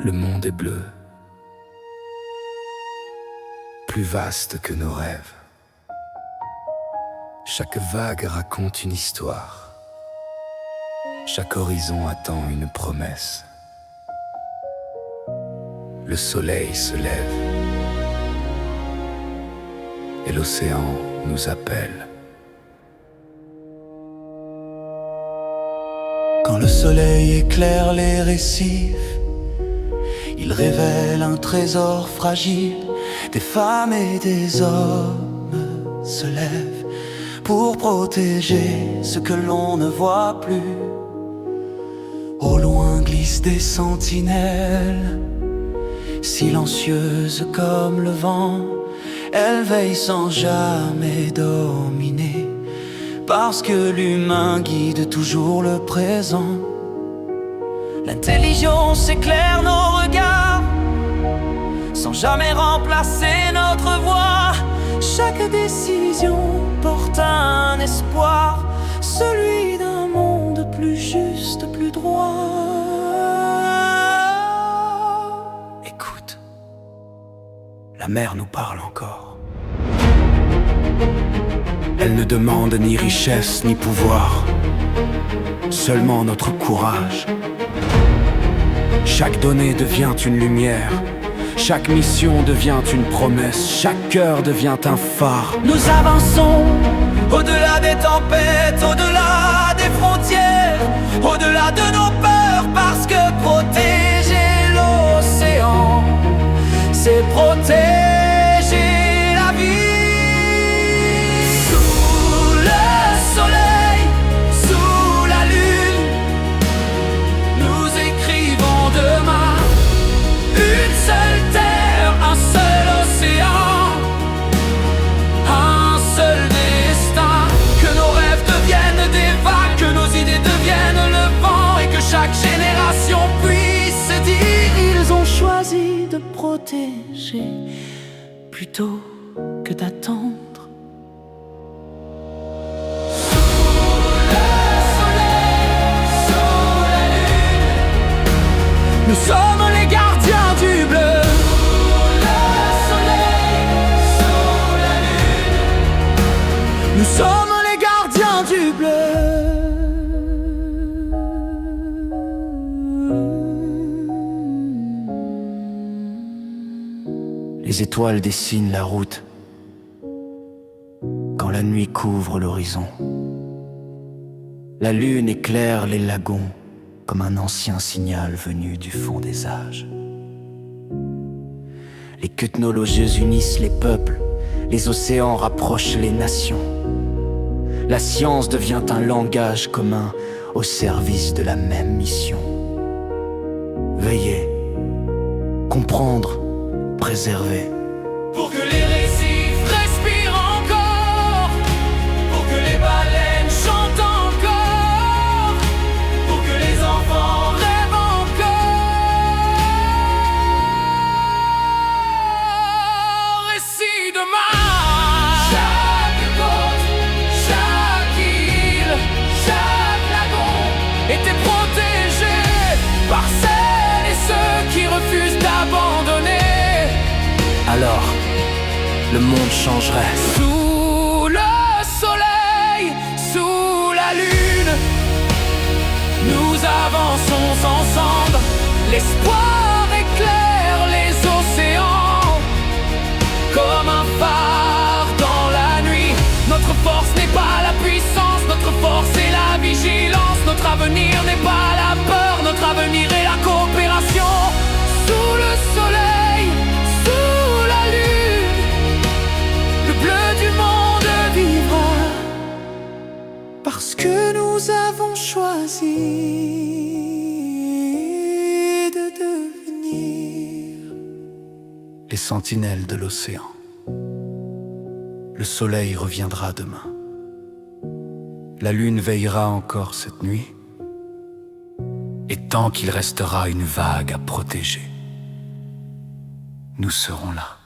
Le monde est bleu, plus vaste que nos rêves. Chaque vague raconte une histoire. Chaque horizon attend une promesse. Le soleil se lève et l'océan nous appelle. Quand le soleil éclaire les récifs, il révèle un trésor fragile. Des femmes et des hommes se lèvent pour protéger ce que l'on ne voit plus. Au loin glissent des sentinelles, silencieuses comme le vent. Elles veillent sans jamais dominer, parce que l'humain guide toujours le présent. L'intelligence éclaire nos regards, sans jamais remplacer notre voix. Chaque décision porte un espoir, celui d'un monde plus juste, plus droit. Écoute, la mer nous parle encore. Elle ne demande ni richesse ni pouvoir, seulement notre courage. Chaque donnée devient une lumière, chaque mission devient une promesse, chaque cœur devient un phare. Nous avançons au-delà des tempêtes, au-delà des frontières, au-delà de nos peurs, parce que protéger l'océan, c'est protéger la vie. Sous le soleil, sous la lune, nous écrivons demain. Une seule terre, un seul océan, un seul destin. Que nos rêves deviennent des vagues, que nos idées deviennent le vent, et que chaque génération puisse dire: ils ont choisi de protéger plutôt que d'attendre. Nous sommes les gardiens du bleu. Sous le soleil, sous la lune, nous sommes les gardiens du bleu. Les étoiles dessinent la route quand la nuit couvre l'horizon. La lune éclaire les lagons comme un ancien signal venu du fond des âges. Les technologies unissent les peuples, les océans rapprochent les nations. La science devient un langage commun au service de la même mission. Veiller, comprendre, préserver. Pour que les récifs respirent encore, pour que les baleines chantent encore, pour que les enfants rêvent encore. Et si demain chaque côte, chaque île, chaque lagon était protégé par celles et ceux qui refusent d'abandonner, alors le monde changerait. Sous le soleil, sous la lune, nous avançons ensemble. L'espoir éclaire les océans comme un phare dans la nuit. Notre force n'est pas la puissance, notre force est la vigilance. Notre avenir n'est pas la peur, notre avenir est la coopération. Sous le soleil, sous la lune, le bleu du monde vivra, parce que nous avons choisi de devenir les sentinelles de l'océan. Le soleil reviendra demain. La lune veillera encore cette nuit. Et tant qu'il restera une vague à protéger, nous serons là.